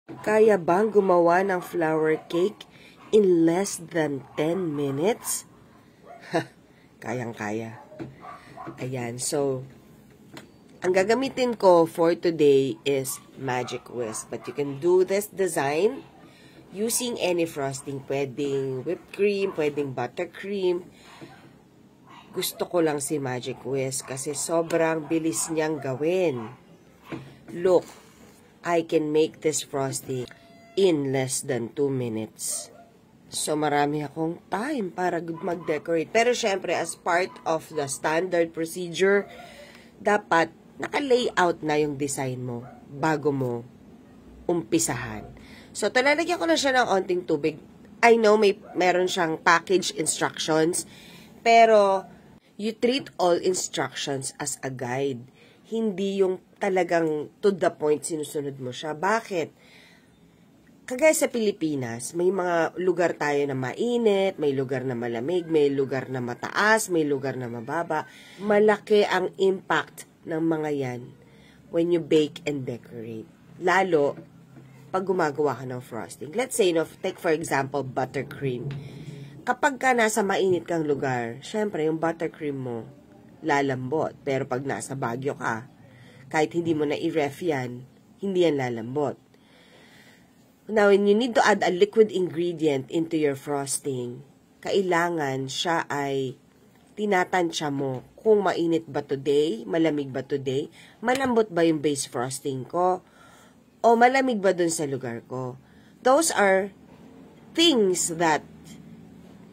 Kaya bang gumawa ng flower cake in less than 10 minutes? Kayang-kaya. Ayan, so, ang gagamitin ko for today is Magic Whisk. But you can do this design using any frosting. Pwedeng whipped cream, pwedeng buttercream. Gusto ko lang si Magic Whisk kasi sobrang bilis niyang gawin. Look, I can make this frosting in less than 2 minutes. So, marami akong time para mag-decorate. Pero, syempre, as part of the standard procedure, dapat naka-layout na yung design mo bago mo umpisahan. So, talalagyan ko na siya ng onting tubig. I know meron siyang package instructions, pero you treat all instructions as a guide. Hindi yung talagang to the point sinusunod mo siya. Bakit? Kagaya sa Pilipinas, may mga lugar tayo na mainit, may lugar na malamig, may lugar na mataas, may lugar na mababa. Malaki ang impact ng mga yan when you bake and decorate. Lalo, pag gumagawa ka ng frosting. Let's say, take for example, buttercream. Kapag ka nasa mainit kang lugar, syempre, yung buttercream mo, lalambot. Pero pag nasa Baguio ka, kahit hindi mo na i-ref yan, hindi yan lalambot. Now, when you need to add a liquid ingredient into your frosting, kailangan siya ay tinatansya mo kung mainit ba today, malamig ba today, malambot ba yung base frosting ko, o malamig ba dun sa lugar ko. Those are things that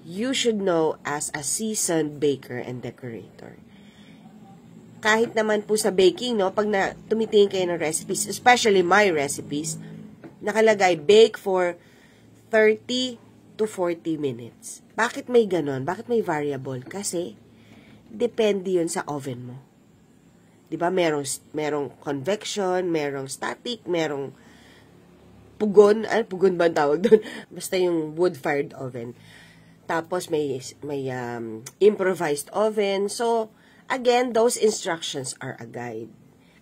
you should know as a seasoned baker and decorator. Kahit naman po sa baking, pag tumitingin kayo ng recipes, especially my recipes, nakalagay, bake for 30 to 40 minutes. Bakit may ganon? Bakit may variable? Kasi, depende yun sa oven mo. Diba? Merong convection, merong static, merong pugon. Pugon ba ang tawag doon? Basta yung wood-fired oven. Tapos, may improvised oven. So, again, those instructions are a guide.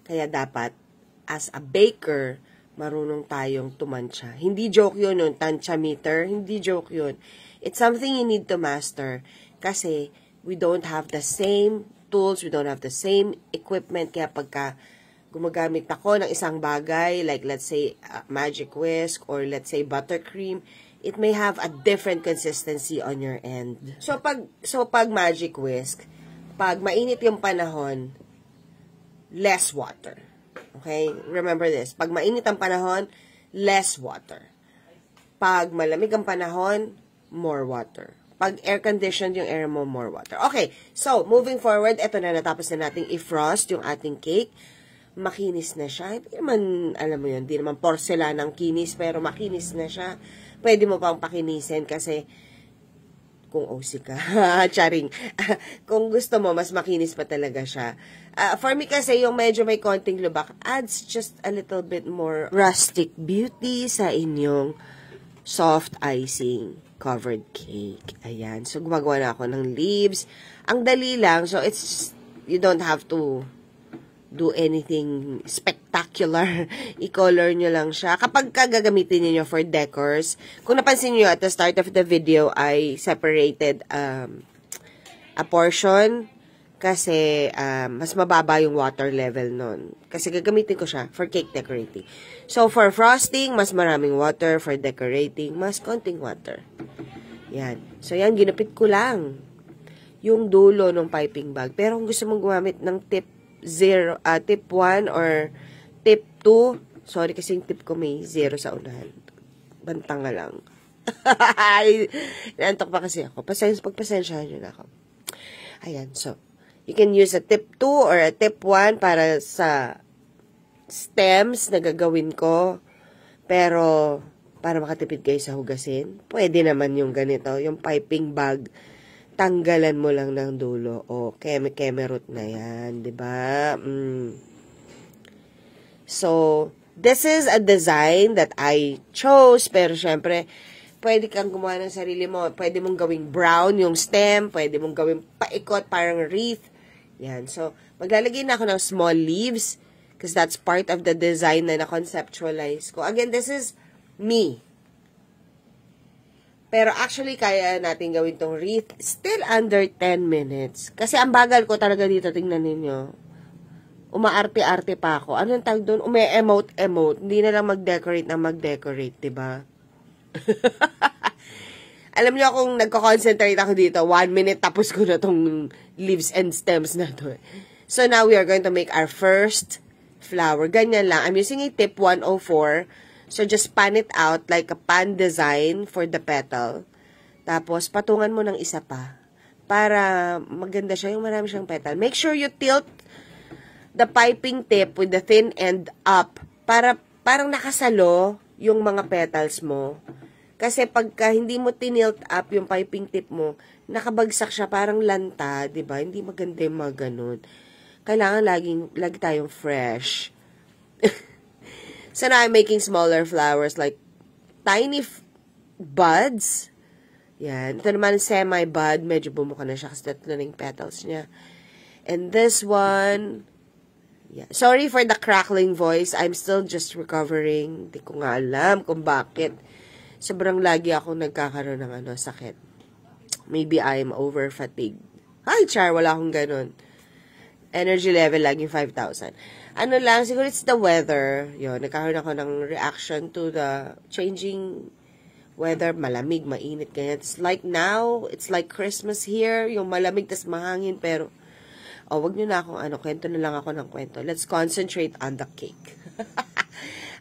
Kaya dapat, as a baker, marunong tayong tumansya. Hindi joke yun, tansya meter. Hindi joke yun. It's something you need to master. Kasi, we don't have the same tools, we don't have the same equipment. Kaya pagka gumagamit ako ng isang bagay, like let's say, Magic Whisk, or let's say, buttercream, it may have a different consistency on your end. So, pag Magic Whisk, pag mainit yung panahon, less water. Okay? Remember this. Pag mainit ang panahon, less water. Pag malamig ang panahon, more water. Pag air-conditioned yung air mo, more water. Okay. So, moving forward, eto na, natapos na nating i-frost yung ating cake. Makinis na siya. Hindi naman, alam mo yun, hindi naman porcelanang kinis, pero makinis na siya. Pwede mo pang pakinisin kasi kung OC ka. Charing. Kung gusto mo, mas makinis pa talaga siya. For me kasi, yung medyo may konting lubak, adds just a little bit more rustic beauty sa inyong soft icing covered cake. Ayan. So, gumagawa na ako ng leaves. Ang dali lang. So, it's, you don't have to do anything spectacular. I-color nyo lang siya. Kapag gagamitin niyo for decors, kung napansin niyo at the start of the video, I separated a portion kasi mas mababa yung water level nun. Kasi gagamitin ko siya for cake decorating. So, for frosting, mas maraming water. For decorating, mas konting water. Yan. So, yan, ginupit ko lang yung dulo ng piping bag. Pero kung gusto mong gumamit ng tip 1 or tip 2, sorry kasi yung tip ko may 0 sa unahan. Bantang nga lang. Naantok pa kasi ako. Pagpasensyahan nyo na ako. Ayan, so, you can use a tip 2 or a tip 1 para sa stems na gagawin ko. Pero, para makatipid kayo sa hugasin, pwede naman yung ganito, yung piping bag, tanggalan mo lang ng dulo. O, keme root na yan, diba? So, this is a design that I chose, pero syempre, pwede kang gumawa ng sarili mo. Pwede mong gawing brown yung stem, pwede mong gawing paikot, parang wreath. Yan. So, maglalagay na ako ng small leaves, Because that's part of the design na na-conceptualize ko. Again, this is me. Pero actually, kaya natin gawin tong wreath still under 10 minutes. Kasi ang bagal ko talaga dito, tingnan ninyo. Umaarte-arte pa ako. Ano yung tawag doon? Ume-emote-emote. Hindi na lang mag-decorate na mag-decorate, diba? Alam niyo kung nagko-concentrate ako dito, 1 minute tapos ko na tong leaves and stems na to. So now we are going to make our first flower. Ganyan lang. I'm using a tip 104. So just pan it out like a pan design for the petal. Tapos patungan mo ng isa pa para maganda siya, yung marami siyang petal. Make sure you tilt the piping tip with the thin end up para parang nakasalo yung mga petals mo. Kasi pagka hindi mo tinilt up yung piping tip mo, nakabagsak siya parang lanta, 'di ba? Hindi maganda yung mga ganun. Kailangan lagi tayong fresh. So now I'm making smaller flowers like tiny buds. Yan. Ito naman semi-bud. Medyo bumuka na siya kasi tatlo na yung petals niya. And this one, yeah. Sorry for the crackling voice. I'm still just recovering. Hindi ko nga alam kung bakit. Sobrang lagi ako nagkakaroon ng sakit. Maybe I'm over-fatigued. Hi, Char. Wala akong ganun. Energy level laging 5,000. Ano lang, siguro it's the weather. Yun, nagkakaroon ako ng reaction to the changing weather. Malamig, mainit, ganyan. It's like now, it's like Christmas here. Yung malamig, tas mahangin, pero wag nyo na akong kwento na lang ako ng kwento. Let's concentrate on the cake.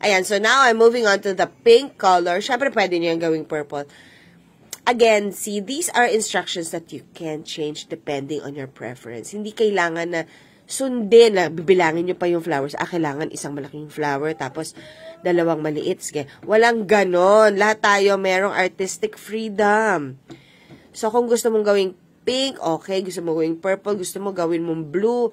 Ayan, so now I'm moving on to the pink color. Syempre, pwede nyo yung gawing purple. Again, see, these are instructions that you can change depending on your preference. Hindi kailangan na sundin na bibilangin nyo pa yung flowers. Kailangan isang malaking flower, tapos dalawang maliit. Sige. Walang ganon. Lahat tayo merong artistic freedom. So, kung gusto mong gawing pink, okay. Gusto mong gawing purple, gusto mo gawin mong blue,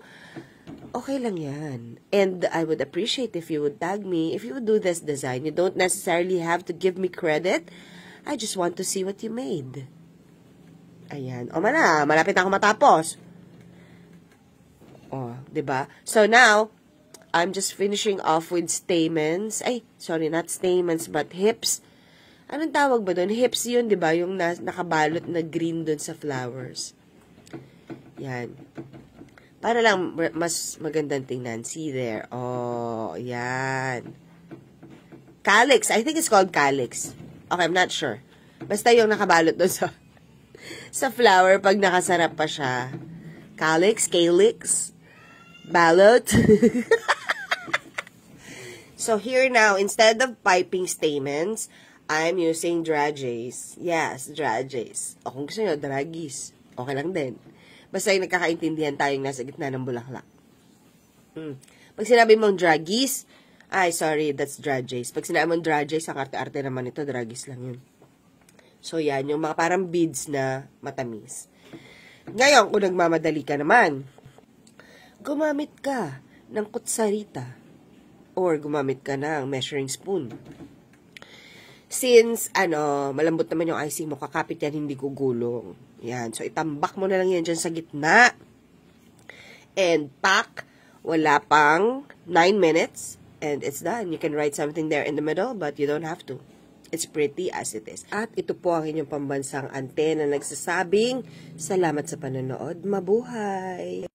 okay lang yan. And I would appreciate if you would tag me, if you would do this design. You don't necessarily have to give me credit. I just want to see what you made. Ayan. Malapit na ako matapos. Diba? So now, I'm just finishing off with stamens. Sorry, not stamens, but hips. Anong tawag ba doon? Hips yun, diba? Yung nakabalot na green doon sa flowers. Yan. Para lang mas magandang tingnan. See there. Yan. Calyx. I think it's called calyx. Okay, I'm not sure. Basta yung nakabalot doon sa flower pag nakasarap pa siya. Calyx, ballot. So here now, instead of piping stamens, I'm using dragees. Yes, dragees. O kung gusto nyo, dragis. Okay lang din. Basta yung nagkakaintindihan tayong nasa gitna ng bulaklak. Pag sinabi mong dragees, sorry, that's dragees. Pag sinabi mong dragees, ang arte-arte naman ito, dragees lang yun. So, yan, yung mga parang beads na matamis. Ngayon, kung nagmamadali ka naman, gumamit ka ng kutsarita or gumamit ka ng measuring spoon. Since, malambot naman yung icing mo, kakapit yan, hindi gugulong. Yan. So, itambak mo na lang yan dyan sa gitna. And pack, wala pang 9 minutes. And it's done. You can write something there in the middle, but you don't have to. It's pretty as it is. At ito po ang inyong pambansang antena nagsasabing, salamat sa panonood. Mabuhay!